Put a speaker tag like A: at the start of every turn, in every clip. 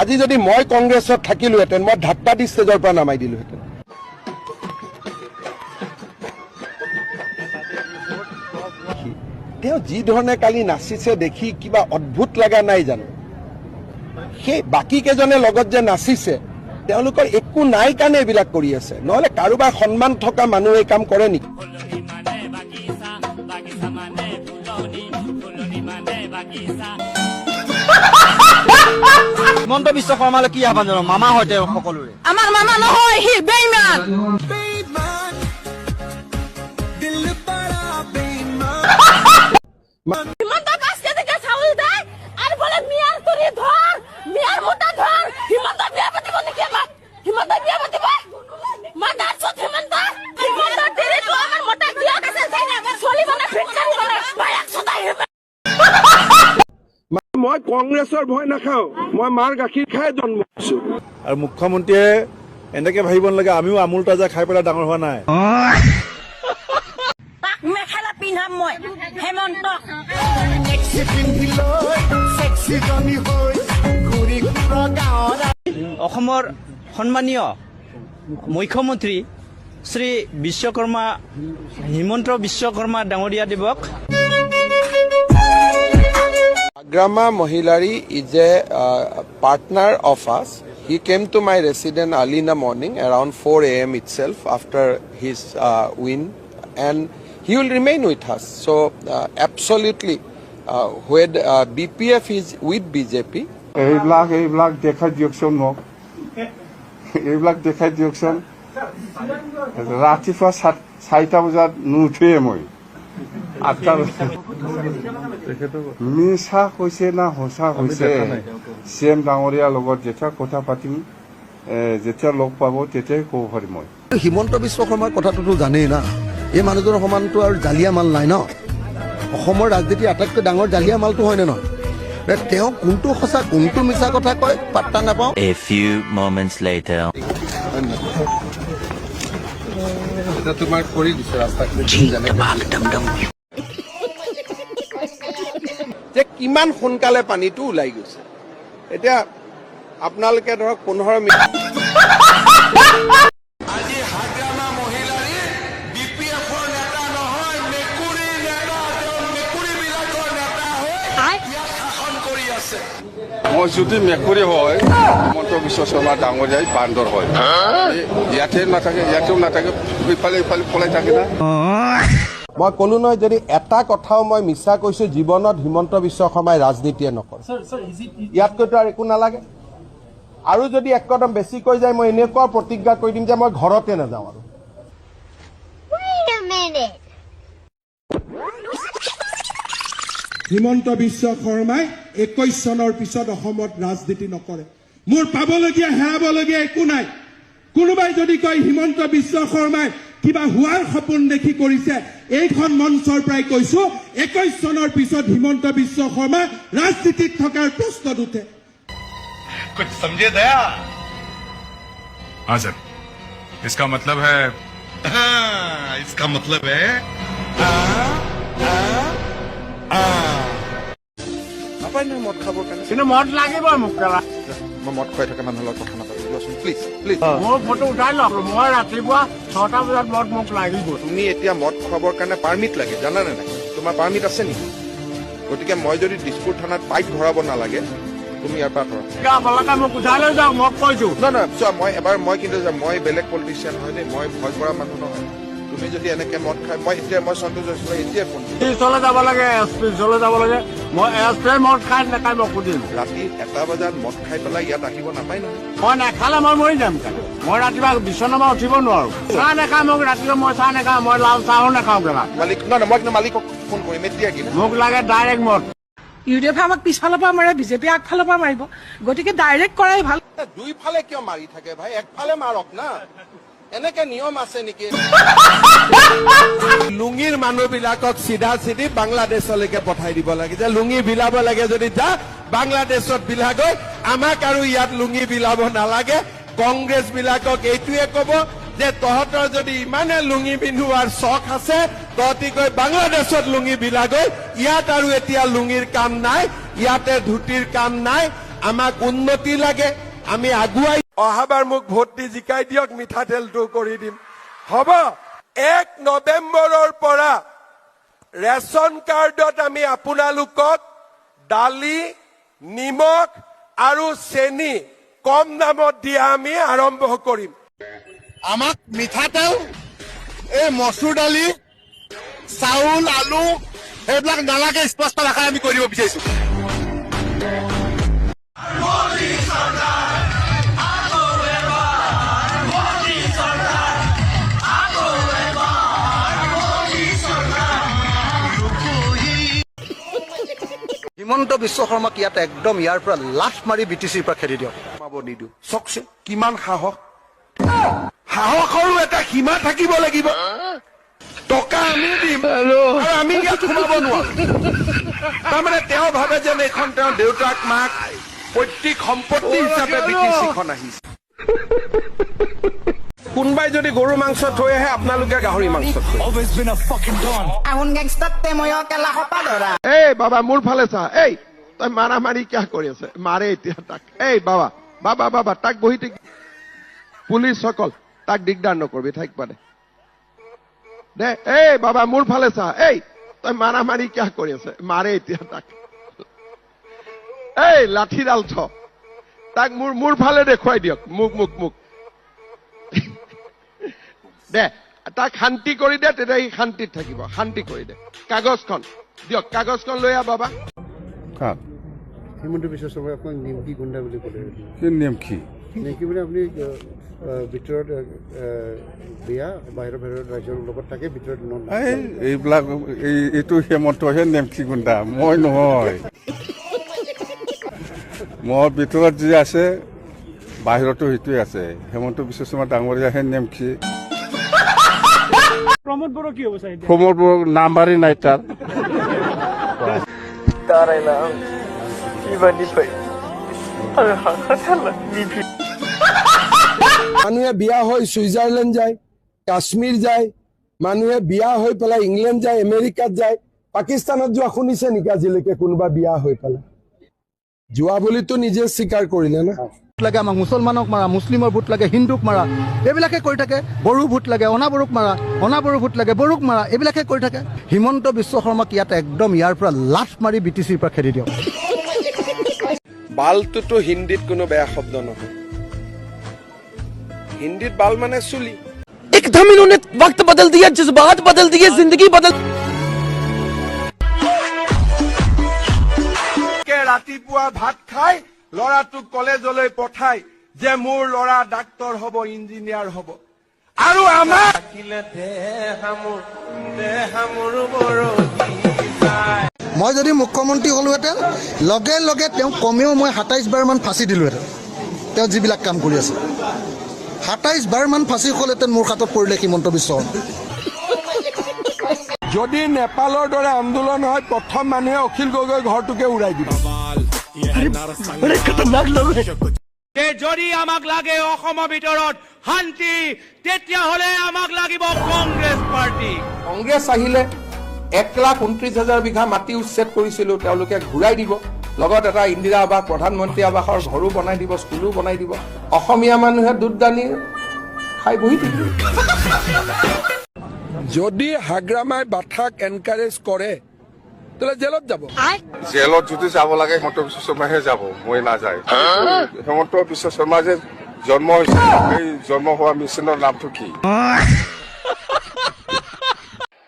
A: আজি যদি মই কংগ্ৰেছত থাকিলোহেঁতেন মই ধাপ্পা দি ষ্টেজৰ পৰা নামাই দিলোহেঁতেন। তেওঁ যি ধৰণে কালি নাচিছে দেখি কিবা অদ্ভুত লগা নাই জানো? সেই বাকী কেইজনে লগত যে নাচিছে তেওঁলোকৰ একো নাই কাৰণে এইবিলাক কৰি আছে, নহলে কাৰোবাৰ সন্মান থকা মানুহ এই কাম কৰে নেকি?
B: হিমন্ত বিশ্ব শৰ্মালৈ কি আহ্বান জনাম? মামা হয় তেওঁ সকলোৰে।
C: আমাৰ মামা নহয়, সি বেইমান। হিমন্ত 5 কেজিকে চাউল দেয় আৰু বোলে মিয়াৰ তুৰি ধৰ, মিয়াৰ মোটা ধৰ। হিমন্ত বিয়া পাতিব নেকি? আমাক হিমন্ত বিয়া পাতিব? মাদাৰ চত হিমন্ত তিৰিটো আমাৰ মোটা বিয়া আছে, চলিবনে ফিটকাৰি বলে বায়াক চতাই।
A: মই কংগ্ৰেছৰ ভয় নাখাওঁ, মই মাৰ গাখীৰ খাই জন্ম হৈছো।
D: আৰু মুখ্যমন্ত্ৰীয়ে এনেকে ভাবিব নালাগে আমিও আমুল তাজা খাই পেলাই ডাঙৰ হোৱা নাই।
C: মেখেলা পিন্ধাম মই হেমন্ত।
B: অসমৰ সন্মানীয় মুখ্যমন্ত্ৰী শ্ৰী বিশ্বকৰ্মা হিমন্ত বিশ্বকৰ্মা ডাঙৰীয়া দেৱক
A: Agrama Mohilari is a partner of us. He came to my residence early in the morning, around 4 a.m. itself, after his win, and he will remain with us. So, absolutely, when BPF is with BJP.
E: এইবিলাক দেখাই দিয়কচোন মোক, এইবিলাক দেখাই দিয়কচোন। ৰাতিপুৱা 4টা বজাত নুঠোৱে মই, 8টা বজাত। মিছা কৈছে না সঁচা কৈছে? চিএম ডাঙৰীয়াৰ লগত যেতিয়া কথা পাতিম, যেতিয়া লগ পাব তেতিয়াই ক'ব পাৰিম মই।
F: হিমন্ত বিশ্ব শৰ্মাৰ কথাটোতো জানেই না, এই মানুহজনৰ সমানটো আৰু জালিয়া মাল নাই ন। অসমৰ ৰাজনীতিৰ আটাইতকৈ ডাঙৰ জালিয়া মালটো হয়নে নহয়? তেওঁ কোনটো সঁচা কোনটো মিছা কথা কয় পাত্তা নাপাওঁ।
G: A few moments later.
A: তোমাৰ কৰি দিছে যে কিমান সোনকালে পানীটো ওলাই গৈছে। এতিয়া আপোনালোকে ধৰক 15 মিনিট আজি হাগ্ৰামা মহিলাৰী বিপিএফৰ নেতা নহয়, মেকুৰী নেতা, মেকুৰী বিলাকৰ নেতা হৈ ইয়াত শাসন কৰি আছে।
E: মই যদি মেকুৰী হয়, হিমন্ত বিশ্ব শৰ্মা ডাঙৰীয়াই বান্দৰ হয়। ইয়াতে নাথাকে, ইয়াতেও নাথাকে, ইফালে ইফালে পলাই থাকে না।
A: মই ক'লো নহয়, যদি এটা কথাও মই মিছা কৈছো জীৱনত হিমন্ত বিশ্ব শৰ্মাই ৰাজনীতিয়ে নকৰে। ইয়াতকৈতো আৰু একো নালাগে। আৰু যদি এক কদম বেছি কৈ যায় মই এনেকুৱা প্ৰতিজ্ঞা কৰি দিম যে মই ঘৰতে নাযাওঁ আৰু।
H: হিমন্ত বিশ্ব শৰ্মাই 21 চনৰ পিছত অসমত ৰাজনীতি নকৰে। মোৰ পাবলগীয়া হেৰাবলগীয়া একো নাই। কোনোবাই যদি কয় হিমন্ত বিশ্ব শৰ্মাই কিবা হোৱাৰ সপোন দেখি কৰিছে, এইখন মঞ্চৰ পৰাই কৈছো 21 চনৰ পিছত হিমন্ত বিশ্ব শৰ্মা ৰাজনীতিত থকাৰ প্ৰশ্ন উঠে।
I: कुछ समझे दया? हाँ सर, इसका मतलब है इसका मतलब है
D: নাপায় নহয় মদ খাবৰ কাৰণে।
B: কিন্তু মদ লাগিব মোক।
D: মই মদ খুৱাই থকা মানুহৰ লগত কথা নাপাতিবচোন প্লিজ প্লিজ।
B: মোৰ ফটো উঠাই লওক, মই ৰাতিপুৱা 6টা বজাত মদ মোক লাগিব।
A: তুমি এতিয়া মদ খুৱাবৰ কাৰণে পাৰ্মিট লাগে, জানানে নাই? তোমাৰ পাৰ্মিট আছে নেকি? গতিকে মই যদি দিছপুৰ থানাত পাইপ ভৰাব নালাগে তুমি ইয়াৰ পৰা কৰা।
B: মোক উঠাই লৈ যাওক, মই কৈছো।
A: নহয় চোৱা, মই কিন্তু মই বেলেগ পলিটিচিয়ান হয় দেই, মই ভয় কৰা মানুহ নহয়। তুমি যদি এনেকে মদ খাই, মই সন্তোষ হৈছিলো এতিয়া ফোন
B: পিছলৈ যাব লাগে, পিছলৈ যাব লাগে। মই মদ খাই নাখাই মই সুধিম।
A: ৰাতি 1টা বজাত মদ খাই পেলাই ইয়াত আহিব নাপায় নহয়।
B: মই নাখালে মই মৰি যাম। মই ৰাতিপুৱা বিচনাৰ পৰা উঠিব নোৱাৰো। চাহ নাখাওঁ মোক, ৰাতিপুৱা মই চাহ নাখাওঁ, মই লাল চাহো নাখাওঁ।
A: মালিক নহয়, মই কিন্তু মালিকক ফোন কৰিম এতিয়া। কি
B: মোক লাগে ডাইৰেক্ট মদ।
C: ইউডিএফে আমাক পিছফালৰ পৰা মাৰে, বিজেপি আগফালৰ পৰা মাৰিব, গতিকে ডাইৰেক্ট কৰাই ভাল।
A: দুইফালে কিয় মাৰি থাকে ভাই? একফালে মাৰক না। এনেকে নিয়ম আছে নেকি? লুঙিৰ মানুহবিলাকক চিধা চিধি বাংলাদেশলৈকে পঠাই দিব লাগে, যে লুঙি বিলাব লাগে যদি যা বাংলাদেশত বিলাগৈ, আমাক আৰু ইয়াত লুঙি বিলাব নালাগে। কংগ্ৰেছ বিলাকক এইটোৱে কব যে তহঁতৰ যদি ইমানে লুঙি পিন্ধোৱাৰ চখ আছে, তহঁতি গৈ বাংলাদেশত লুঙি বিলাগৈ, ইয়াত আৰু এতিয়া লুঙিৰ কাম নাই, ইয়াতে ধুতিৰ কাম নাই। আমাক উন্নতি লাগে, আমি আগুৱাই অহাবাৰ মোক ভোট দি জিকাই দিয়ক, মিঠাতেলটো কৰি দিম। হ'ব 1 নৱেম্বৰৰ পৰা ৰেচন কাৰ্ডত আমি আপোনালোকক দালি, নিমখ আৰু চেনি কম দামত দিয়া আমি আৰম্ভ কৰিম।
B: আমাক মিঠাতেল, এই মচুৰ দালি, চাউল, আলু এইবিলাক নালাগে, স্পষ্ট ভাষাই আমি কৰিব বিচাৰিছো।
F: হিমন্ত বিশ্ব শৰ্মাক ইয়াত একদম ইয়াৰ পৰা লাঠ মাৰি BTCৰ পৰা খেদি দিয়ক।
A: নিদিওঁ চকচোন কিমান সাহস, সাহসৰো এটা সীমা থাকিব লাগিব। টকা আমি দিম আৰু আমি ইয়াত সোমাব নোৱাৰো। তাৰমানে তেওঁ ভাবে যেন এইখন তেওঁৰ দেউতাক মাক পৈতৃক সম্পত্তি হিচাপে BTCখন আহিছে। কোনোবাই যদি গৰু মাংস থৈ আহে, আপোনালোকে গাহৰি মাংস থৈ। এই বাবা মোৰ ফালে চা, এই তই মাৰা মাৰি কিয় কৰি আছে? মাৰে এতিয়া তাক। এই বাবা বাবা বাবা তাক বহি থাকি, পুলিচসকল তাক দিগদাৰ নকৰিবি, থাকিব দে। এই বাবা মোৰ ফালে চা, এই তই মাৰা মাৰি কিয় কৰি আছে? মাৰে এতিয়া তাক। এই লাঠিডাল থ, তাক মোৰ ফালে দেখুৱাই দিয়ক, মোক দে, তাক শান্তি কৰি দে, তেতিয়া সি শান্তিত থাকিব। শান্তি কৰি দে। কাগজখন দিয়ক, কাগজখন লৈ আহ বাবা।
J: হিমন্ত বিশ্ব শৰ্মাই আপোনাক নিমকি গুণ্ডা বুলি ক'লে।
E: কি নিয়ম কি?
J: নিমকি মানে আপুনি ভিতৰত বিয়া, বাহিৰৰ ৰাজ্যৰ লগত থাকে, ভিতৰত
E: এইবিলাক এইটো হেমন্তহে নেমকি গুণ্ডা, মই নহয়। মোৰ ভিতৰত যি আছে বাহিৰতো সেইটোৱে আছে। হেমন্ত বিশ্ব শৰ্মা ডাঙৰীয়াহে নেমকি।
B: প্ৰমোদ বড়ো কি হ'ব চাই?
E: প্ৰমোদ বড়ো নাম্বাৰই নাই তাৰ।
A: মানুহে বিয়া হৈ ছুইজাৰলেণ্ড যায়, কাশ্মীৰ যায়, মানুহে বিয়া হৈ পেলাই ইংলেণ্ড যায়, আমেৰিকাত যায়। পাকিস্তানত যোৱা শুনিছে নেকি আজিলৈকে কোনোবা বিয়া হৈ পেলাই? যোৱা বুলিতো নিজে স্বীকাৰ কৰিলে না।
F: লাগে আমাক মুছলমানক মাৰা, মুছলিমৰ ভোট লাগে, হিন্দুক মাৰা, এইবিলাকে কৰি থাকে। বড়ো ভোট লাগে, অনাবড়োক মাৰা, অনাবড়ো ভোট লাগে, বড়োক মাৰা, এইবিলাকে কৰি থাকে। হিমন্ত বিশ্ব শৰ্মাক ইয়াত একদম ইয়াৰ পৰা লাঠ মাৰি BTCৰ পৰা খেদি দিয়ক।
A: বালটোতো হিন্দীত কোনো বেয়া শব্দ নহয়। হিন্দীত বাল মানে চুলি।
K: एकदम इन्होंने वक्त बदल दिया, जज्बात बदल दिए, जिंदगी बदल।
A: ৰাতিপুৱা ভাত খাই ল'ৰাটোক কলেজলৈ পঠাই যে মোৰ ল'ৰা ডাক্তৰ হ'ব, ইঞ্জিনিয়াৰ হ'ব। আৰু আমাৰ
F: মই যদি মুখ্যমন্ত্ৰী হ'লোহেঁতেন, লগে লগে তেওঁ কমেও মই 27 বাৰমান ফাঁচি দিলোহেঁতেন। তেওঁ যিবিলাক কাম কৰি আছে, 27 বাৰমান ফাঁচি হ'লহেঁতেন মোৰ হাতত পৰিলে হিমন্ত বিশ্ব।
A: যদি নেপালৰ দৰে আন্দোলন হয়, প্ৰথম মানুহে অখিল গগৈ ঘৰটোকে উৰাই দিব।
B: যদি আমাক লাগে অসমৰ ভিতৰত শান্তি, তেতিয়াহ'লে আমাক লাগিব কংগ্ৰেছ পাৰ্টি।
A: কংগ্ৰেছ আহিলে 1,29,000 বিঘা মাটি উচ্ছেদ কৰিছিলো, তেওঁলোকে ঘূৰাই দিব। লগত এটা ইন্দিৰা আৱাস, প্ৰধানমন্ত্ৰী আৱাসৰ ঘৰো বনাই দিব, স্কুলো বনাই দিব। অসমীয়া মানুহে দুধ দালি খাই বহি থাকিব। যদি হাগ্ৰামাই বাথাক এনকাৰেজ কৰে, তাহলে জেলত যাব।
E: জেলত যদি যাব লাগে হেমন্ত বিশ্ব শৰ্মাহে যাব, মই নাযায়। হেমন্ত বিশ্ব শৰ্মা যে জন্ম হৈছে, এই জন্ম হোৱা মিছনৰ নামটো কি?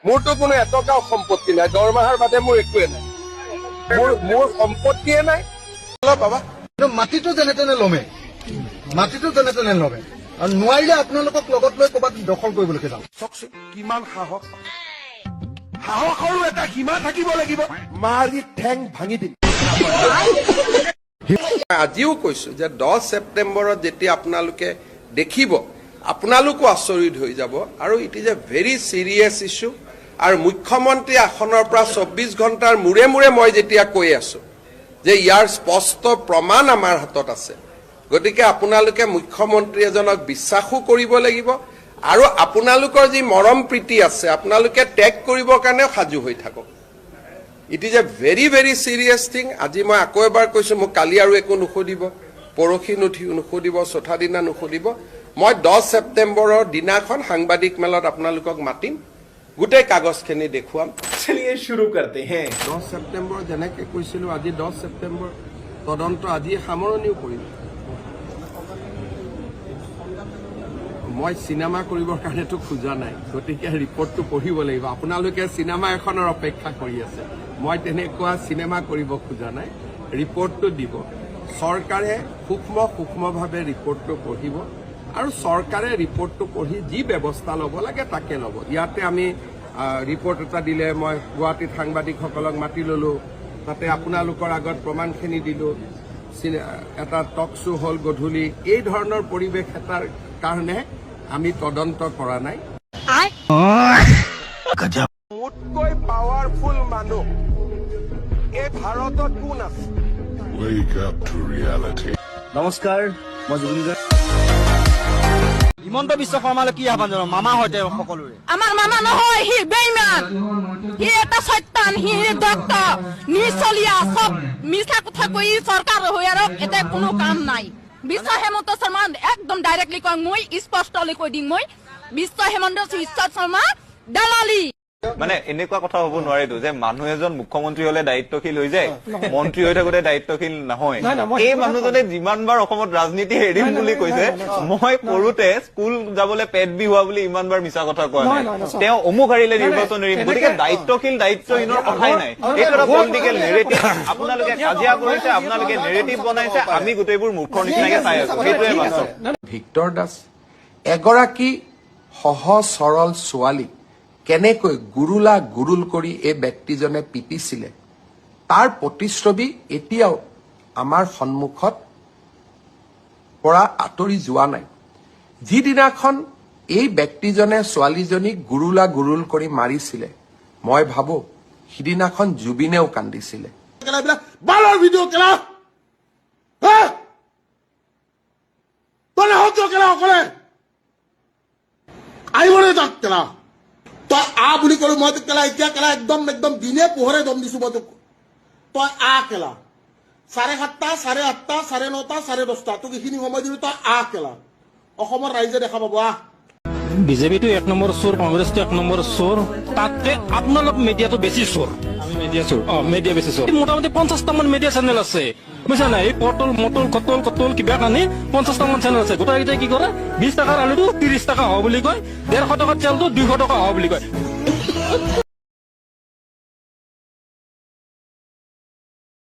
A: মোৰতো কোনো এটকাও সম্পত্তি নাই, দৰমহাৰ বাদে মোৰ একোৱে নাই। মোৰ সম্পত্তিয়ে নাই। বাবা
F: মাটিটো যেনে তেনে লমে, মাটিটো যেনে তেনে লমে, আৰু নোৱাৰিলে আপোনালোকক লগত লৈ ক'ৰবাত দখল কৰিবলৈকে যাওঁ।
A: চকচোন কিমান সাহস, সাহসৰো এটা সীমা থাকিব লাগিব। মাৰি ঠেং ভাঙি দিম। আজিও কৈছো যে 10 ছেপ্টেম্বৰত যেতিয়া আপোনালোকে দেখিব, আপোনালোকো আচৰিত হৈ যাব। আৰু it is a very serious issue. আৰু মুখ্যমন্ত্ৰী আসনৰ পৰা 24 ঘণ্টাৰ মূৰে মূৰে মই যেতিয়া কৈ আছো যে ইয়াৰ স্পষ্ট প্ৰমাণ আমাৰ হাতত আছে, গতিকে আপোনালোকে মুখ্যমন্ত্ৰী এজনক বিশ্বাসো কৰিব লাগিব। আৰু আপোনালোকৰ যি মৰম প্ৰীতি আছে, আপোনালোকে ত্যাগ কৰিবৰ কাৰণেও সাজু হৈ থাকক। It is a very very serious thing. আজি মই আকৌ এবাৰ কৈছোঁ, মোক কালি আৰু একো নুসুধিব, পৰহি নুসুধিব, চৌথা দিনা নুসুধিব। মই 10 ছেপ্টেম্বৰৰ দিনাখন সাংবাদিক মেলত আপোনালোকক মাতিম, গোটেই কাগজখিনি দেখুৱাম।
K: चलिए शुरू करते हैं।
A: 10 ছেপ্টেম্বৰ যেনেকৈ কৈছিলোঁ, আজি 10 ছেপ্টেম্বৰ, তদন্ত আজি সামৰণিও কৰিম। মই চিনেমা কৰিবৰ কাৰণেতো খোজা নাই, গতিকে ৰিপৰ্টটো পঢ়িব লাগিব। আপোনালোকে চিনেমা এখনৰ অপেক্ষা কৰি আছে, মই তেনেকুৱা চিনেমা কৰিব খোজা নাই। ৰিপৰ্টটো দিব, চৰকাৰে সূক্ষ্মভাৱে ৰিপৰ্টটো পঢ়িব আৰু চৰকাৰে ৰিপৰ্টটো পঢ়ি যি ব্যৱস্থা ল'ব লাগে তাকে ল'ব। ইয়াতে আমি ৰিপৰ্ট এটা দিলে, মই গুৱাহাটীত সাংবাদিকসকলক মাতি ল'লোঁ, তাতে আপোনালোকৰ আগত প্ৰমাণখিনি দিলোঁ, এটা টক শ্ব' হ'ল গধূলি। এই ধৰণৰ পৰিৱেশ এটাৰ কাৰণে আমি তদন্ত কৰা নাই। মোতকৈ পাৱাৰফুল মানুহ এই ভাৰতত কোন আছে?
K: নমস্কাৰ, মই জুবিন গাৰ্গ। হিমন্ত বিশ্ব শৰ্মালৈ কি আহ্বান জনাম? মামা হয় তেওঁ সকলোৰে।
C: আমার মামা নহয়, সি বেইমান, সি এটা শয়তান, সি দক্ত নিচলিয়া, সব মিছা কথা কৈ চৰকাৰ হৈ আৰু এটা কোনো কাম নাই। বিশ্ব হেমন্ত শৰ্মা একদম ডাইৰেক্টলি কওঁ, মই স্পষ্টলি কৈ দিম, মই বিশ্ব হেমন্ত বিশ্ব শৰ্মা দালালি।
L: মানে এনেকুৱা কথা হ'ব নোৱাৰেতো যে মানুহ এজন মুখ্যমন্ত্ৰী হলে দায়িত্বশীল হৈ যায়, মন্ত্ৰী হৈ থাকোতে দায়িত্বশীল নহয়। এই মানুহজনে যিমানবাৰ অসমত ৰাজনীতি এৰিম বুলি কৈছে, মই সৰুতে স্কুল যাবলৈ পেট বি হোৱা বুলি ইমানবাৰ মিছা কথা কোৱা নাই। তেওঁ অমুক হাৰিলে নিৰ্বাচন এৰিম, গতিকে দায়িত্বহীনৰ কথাই নাই। এইটো এটা পলিটিকেল নেৰেটিভ। আপোনালোকে কাজিয়া কৰিছে, আপোনালোকে নেৰেটিভ বনাইছে, আমি গোটেইবোৰ মূৰ্খৰ নিচিনাকে চাই আছো। সেইটোৱে বাস্তৱ।
A: ভিক্টৰ দাস এগৰাকী সহজ সৰল ছোৱালী কেনেকৈ গুৰুল কৰি এই ব্যক্তিজনে পিটিছিলে, তাৰ প্ৰতিচ্ছবি এতিয়াও আমাৰ সন্মুখত পৰা আঁতৰি যোৱা নাই। যিদিনাখন এই ব্যক্তিজনে ছোৱালীজনীক গুৰুল কৰি মাৰিছিলে, মই ভাবো সিদিনাখন জুবিনেও কান্দিছিলে।
B: বালৰ ভিডিঅ' কেলা কেলা অকলে আহিবনে তাক কেলা? তই বুলি কলো মই তোক কেলা, এতিয়া কেলা একদম দিনে পোহৰে দম দিছো মই তোক। তই কেলা 7:30, 8:30, 9:30, 10:30 তোক এইখিনি সময় দিলো, তই কেলা। অসমৰ ৰাইজে দেখা পাব।
K: বিজেপিটো 1 নম্বৰ চোৰ, কংগ্ৰেছটো 1 নম্বৰ চোৰ, তাতে আপোনালোক মিডিয়াটো বেছি চোৰ। আমি মিডিয়া চোৰ, মিডিয়া বেছি চোৰ। মোটামুটি 50টামান মিডিয়া চেনেল আছে, বুজিছা নাই? এই পটল মটল কটল কিবা কানি 50টামান চেনেল আছে। গোটেইকেইটাই কি কৰে, 20 টকাৰ আলুটো 30 টকা হ'ব বুলি কয়, 150 টকাৰ তেলটো 200 টকা হ'ব বুলি কয়।